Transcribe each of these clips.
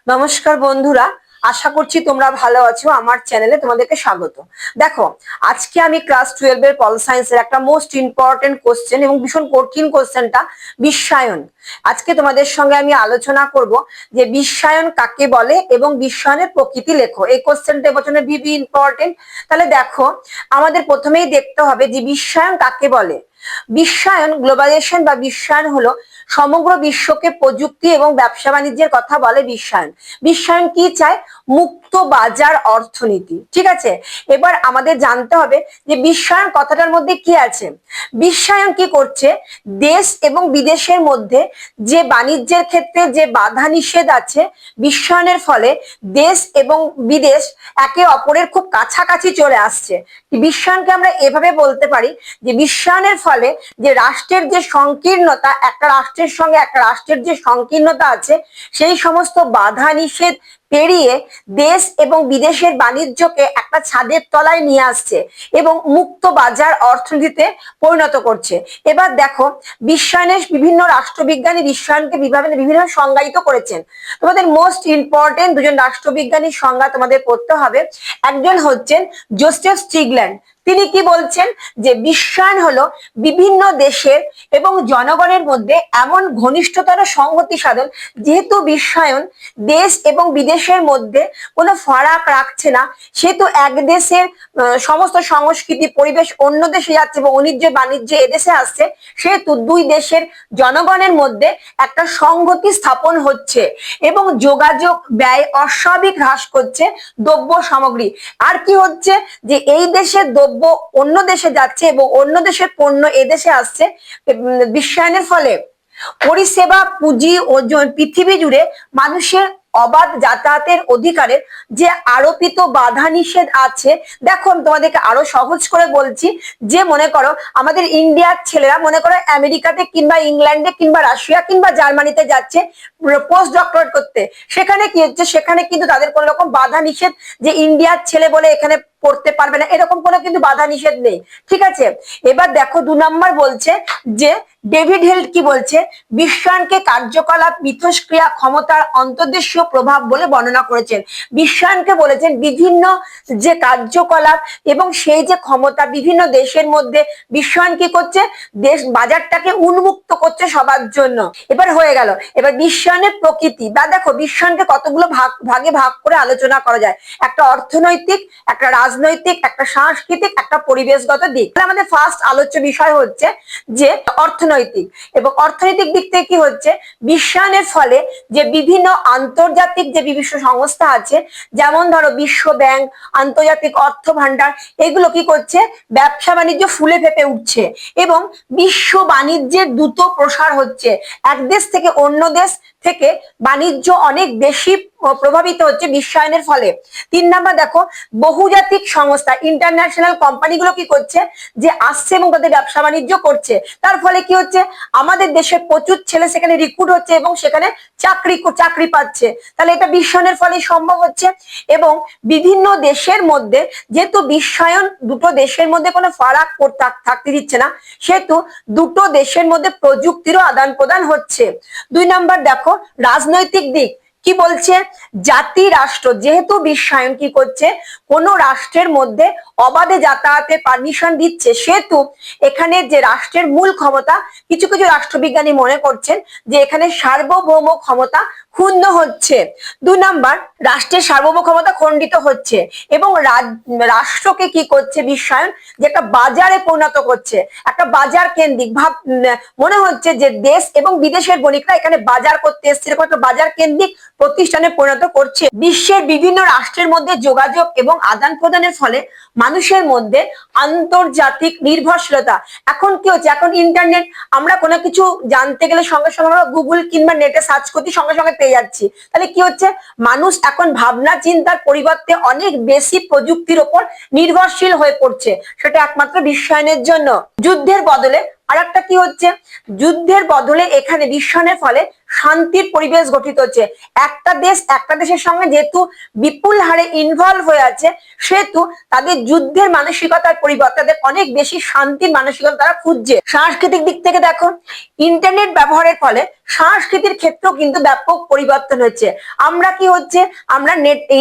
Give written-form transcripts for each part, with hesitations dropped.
নমস্কার বন্ধুরা, আশা করছি তোমরা ভালো আছো। আমার চ্যানেলে তোমাদেরকে স্বাগত। দেখো, আজকে আমি ক্লাস 12 এর পল সায়েন্সের একটা মোস্ট ইম্পর্টেন্ট কোশ্চেন এবং ভীষণ কঠিন কোশ্চেনটা, বিশ্বায়ন। আজকে তোমাদের সঙ্গে আমি আলোচনা করব যে বিশ্বায়ন কাকে বলে এবং বিশ্বায়নের প্রকৃতি লেখো। এই কোশ্চেনটা এবছরের খুবই ইম্পর্টেন্ট। তাহলে দেখো, আমাদের প্রথমেই দেখতে হবে যে বিশ্বায়ন কাকে বলে। বিশ্বায়ন, গ্লোবালাইজেশন বা বিশ্বায়ন হলো সমগ্র বিশ্বকে প্রযুক্তি এবং ব্যবসা বাণিজ্যের কথা বলে বিশ্বায়ন। বিশ্বায়ন কি চায়? মুক্ত বাজার অর্থনীতি। ঠিক আছে, এবার আমাদের জানতে হবে যে বিশ্বায়ন কথাটার মধ্যে কি আছে। বিশ্বায়ন কি করছে? দেশ এবং বিদেশের মধ্যে যে বাণিজ্যের ক্ষেত্রে যে বাধা নিষেধ আছে, বিশ্বায়নের ফলে দেশ এবং বিদেশ একে অপরের খুব কাছাকাছি চলে আসছে। বিশ্বায়নকে আমরা এভাবে বলতে পারি যে বিশ্বায়নের ফলে যে রাষ্ট্রের যে সংকীর্ণতা, একটা রাষ্ট্রের সঙ্গে একটা রাষ্ট্রের যে সংকীর্ণতা আছে, সেই সমস্ত বাধা নিষেধ পেরিয়ে দেশ এবং বিদেশের বাণিজ্যকে একটা ছাদের তলায় নিয়ে আসছে এবং মুক্ত বাজার অর্থনীতিতে পরিণত করছে। এবার দেখো, বিশ্বায়নের বিভিন্ন রাষ্ট্রবিজ্ঞানী বিশ্বায়নকে বিভিন্ন সংজ্ঞায়িত করেছেন। তোমাদের মোস্ট ইম্পর্টেন্ট দুজন রাষ্ট্রবিজ্ঞানীর সংজ্ঞা তোমাদের পড়তে হবে। একজন হচ্ছেন জোসেফ স্টিগল্যান্ড। তিনি কি বলছেন? যে বিশ্বায়ন হলো বিভিন্ন দেশের এবং জনগণের মধ্যে এমন ঘনিষ্ঠতর সংহতি সাধন, যেহেতু বিশ্বায়ন দেশ এবং বিদেশের মধ্যে কোনো ফারাক রাখছে না, সেহেতু এক দেশের সমস্ত সংস্কৃতি পরিবেশ অন্য দেশে যাচ্ছে এবং বাণিজ্য বাণিজ্য এদেশে আসছে, সেহেতু দুই দেশের জনগণের মধ্যে একটা সংহতি স্থাপন হচ্ছে এবং যোগাযোগ ব্যয় অস্বাভাবিক হ্রাস করছে দ্রব্য সামগ্রী। আর কি হচ্ছে? যে এই দেশের দ্রব্য অন্য দেশে যাচ্ছে এবং অন্য দেশের পণ্য এদেশে আসছে। বিশ্বায়নের ফলে পরিষেবা, পুঁজি ও পৃথিবী জুড়ে মানুষের অবাধ যাতায়াতের অধিকারের যে আরোপিত বাধা নিষেধ আছে। দেখো, আমি তোমাদেরকে আরো সহজ করে বলছি। যে মনে করো আমাদের ইন্ডিয়ার ছেলেরা মনে করো আমেরিকাতে কিংবা ইংল্যান্ডে কিংবা রাশিয়া কিংবা জার্মানিতে যাচ্ছে পোস্ট ডক্টরেট করতে, সেখানে কি হচ্ছে? সেখানে কিন্তু তাদের কোনো রকম বাধা নিষেধ যে ইন্ডিয়ার ছেলে বলে এখানে পড়তে পারবে না, এরকম কোনো কিন্তু বাধা নিষেধ নেই। ঠিক আছে, এবার দেখো 2 নম্বর বলছে যে ডেভিড হেল্ট কি বলছে? বিশ্বায়নকে কার্যকলাপ, মিথস্ক্রিয়া, ক্ষমতার অন্তর্দেশীয় প্রভাব বলে বর্ণনা করেছেন। বিশ্বায়নকে বলেছেন বিভিন্ন যে কার্যকলাপ এবং সেই যে ক্ষমতা বিভিন্ন দেশের মধ্যে বিশ্বায়ন কি করছে? দেশ বাজারটাকে উন্মুক্ত করছে সবার জন্য। এবার হয়ে গেল। এবার বিশ্বায়নের প্রকৃতি বা দেখো, বিশ্বায়নকে কতগুলো ভাগে ভাগ করে আলোচনা করা যায়। একটা অর্থনৈতিক, একটা রাজনৈতিক, একটা সাংস্কৃতিক, একটা পরিবেশগত দিক। আমাদের ফার্স্ট আলোচ্য বিষয় হচ্ছে যে অর্থনৈতিক। এবং অর্থনৈতিক দিক থেকে কি হচ্ছে? বিশ্বায়নের ফলে যে বিভিন্ন আন্তর্জাতিক যে বিভিন্ন সংস্থা আছে, যেমন ধরো বিশ্ব ব্যাংক, আন্তর্জাতিক অর্থ ভান্ডার, এগুলো কি করছে? ব্যবসা বাণিজ্য ফুলে ফেপে উঠছে এবং বিশ্ব বাণিজ্যের দ্রুত প্রসার হচ্ছে। এক দেশ থেকে অন্য দেশ থেকে বাণিজ্য অনেক বেশি প্রভাবিত হচ্ছে বিশ্বায়নের ফলে। 3 নাম্বার দেখো, বহুজাতিক সংস্থা, ইন্টারন্যাশনাল কোম্পানিগুলো কি করছে? যে আসছে এবং তাদের ব্যবসা বাণিজ্য করছে। তার ফলে কি হচ্ছে? আমাদের দেশে প্রচুর ছেলে সেখানে রিক্রুট হচ্ছে এবং সেখানে চাকরি পাচ্ছে। তাহলে এটা বিশ্বায়নের ফলে সম্ভব হচ্ছে। এবং বিভিন্ন দেশের মধ্যে, যেহেতু বিশ্বায়ন দুটো দেশের মধ্যে কোনো ফারাক থাকতে দিচ্ছে না, সেহেতু দুটো দেশের মধ্যে প্রযুক্তিরও আদান প্রদান হচ্ছে। 2 নাম্বার দেখো, রাজনৈতিক দিক কি বলছে? জাতি রাষ্ট্র, যেহেতু বিশ্বায়ন কি করছে? কোন রাষ্ট্রের মধ্যে অবাধে যাতায়াতের পারমিশন দিচ্ছে, সেহেতু এখানে যে রাষ্ট্রের মূল ক্ষমতা, কিছু কিছু রাষ্ট্রবিজ্ঞানী মনে করছেন যে এখানে সার্বভৌম ক্ষমতা ক্ষুণ্ণ হচ্ছে। 2 নাম্বার, রাষ্ট্রের সার্বভৌম ক্ষমতা খণ্ডিত হচ্ছে এবং রাষ্ট্রকে কি করছে বিশ্বায়ন? যে একটা বাজারে পরিণত করছে, একটা বাজার কেন্দ্রিক ভাব। মনে হচ্ছে যে দেশ এবং বিদেশের বণিকরা এখানে বাজার করতে এসছে, এরকম একটা বাজার কেন্দ্রিক প্রতিষ্ঠানে পরিণত করছে। বিশ্বের বিভিন্ন রাষ্ট্রের মধ্যে যোগাযোগ এবং আদান প্রদানের ফলে মানুষের মধ্যে আন্তর্জাতিক নির্ভরশীলতা। এখন কি হচ্ছে? এখন ইন্টারনেট, আমরা কোনো কিছু জানতে গেলে সঙ্গে সঙ্গে আমরা গুগল কিংবা নেটে সার্চ করতে সঙ্গে সঙ্গে পেয়ে যাচ্ছি। তাহলে কি হচ্ছে? মানুষ এখন ভাবনা চিন্তার পরিবর্তে অনেক বেশি প্রযুক্তির ওপর নির্ভরশীল হয়ে পড়ছে, সেটা একমাত্র বিশ্বায়নের জন্য। যুদ্ধের বদলে আর একটা কি হচ্ছে? যুদ্ধের বদলে এখানে বিশ্বায়নের ফলে শান্তির পরিবেশ গঠিত হচ্ছে। একটা দেশ একটা দেশের সঙ্গে যেহেতু বিপুল হারে ইনভলভ হয়ে আছে, সেহেতু তাদের যুদ্ধের মানসিকতার পরিবর্তে তাদের অনেক বেশি শান্তির মানসিকতা তারা খুঁজছে। সাংস্কৃতিক দিক থেকে দেখো, ইন্টারনেট ব্যবহারের ফলে সংস্কৃতির ক্ষেত্রেও কিন্তু ব্যাপক পরিবর্তন হচ্ছে। আমরা কি হচ্ছে, আমরা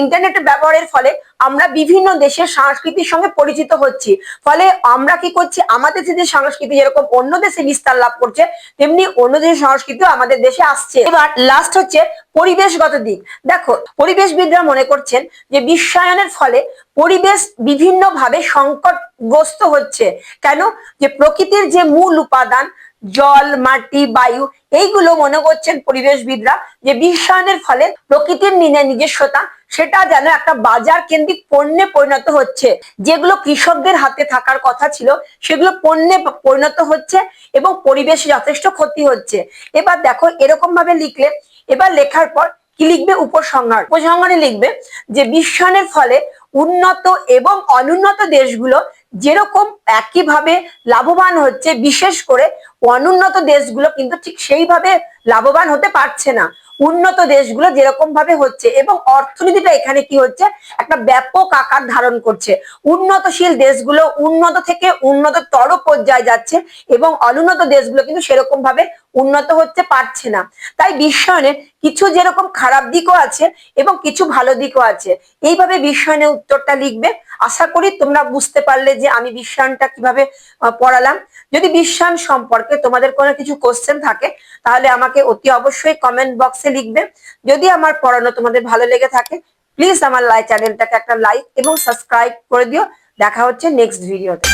ইন্টারনেট ব্যবহারের ফলে আমরা বিভিন্ন দেশের সংস্কৃতির সঙ্গে পরিচিত হচ্ছি। ফলে আমরা কি করছি, আমাদের দেশের সংস্কৃতি যেরকম অন্য দেশে বিস্তার লাভ করছে, তেমনি অন্য দেশের সংস্কৃতিও আমাদের দেশে আসছে। এবার লাস্ট হচ্ছে পরিবেশগত দিক। দেখো, পরিবেশবিদরা মনে করছেন যে বিশ্বায়নের ফলে পরিবেশ বিভিন্নভাবে সংকটগ্রস্ত হচ্ছে। কেন? যে প্রকৃতির যে মূল উপাদান জল, মাটি, বায়ু, এইগুলো মনে করছেন পরিবেশবিদরা যে বিশ্বায়নের ফলে প্রকৃতির নিজস্বতা সেটা যেন একটা বাজার কেন্দ্রিক পণ্যে পরিণত হচ্ছে। যেগুলো কৃষকদের হাতে থাকার কথা ছিল সেগুলো পণ্যে পরিণত হচ্ছে এবং পরিবেশে যথেষ্ট ক্ষতি হচ্ছে। এবার দেখো, এরকম ভাবে লিখলে, এবার লেখার পর কি লিখবে? উপসংহারে লিখবে যে বিশ্বায়নের ফলে উন্নত এবং অনুন্নত দেশগুলো যেরকম একইভাবে লাভবান হচ্ছে, বিশেষ করে অনুন্নত দেশগুলো কিন্তু ঠিক সেইভাবে লাভবান হতে পারছে না উন্নত দেশগুলো যেরকম ভাবে হচ্ছে। এবং অর্থনীতিটা এখানে কি হচ্ছে, একটা ব্যাপক আকার ধারণ করছে। উন্নতশীল দেশগুলো উন্নত থেকে উন্নততর পর্যায়ে যাচ্ছে এবং অনুন্নত দেশগুলো কিন্তু সেরকম ভাবে উন্নত হতে পারছে না। তাই বিশ্বায়নের কিছু যেরকম খারাপ দিকও আছে এবং কিছু ভালো দিকও আছে। এইভাবে বিশ্বায়নের উত্তরটা লিখবে। আশা করি তোমরা বুঝতে পারলে যে আমি বিশ্বায়নটা কিভাবে পড়ালাম। যদি বিশ্বায়ন সম্পর্কে তোমাদের কোনো কিছু কোশ্চেন থাকে তাহলে আমাকে অতি অবশ্যই কমেন্ট বক্সে লিখবে। যদি আমার পড়ানো তোমাদের ভালো লেগে থাকে, প্লিজ আমার চ্যানেলটাকে একটা লাইক এবং সাবস্ক্রাইব করে দিও। দেখা হচ্ছে নেক্সট ভিডিওতে।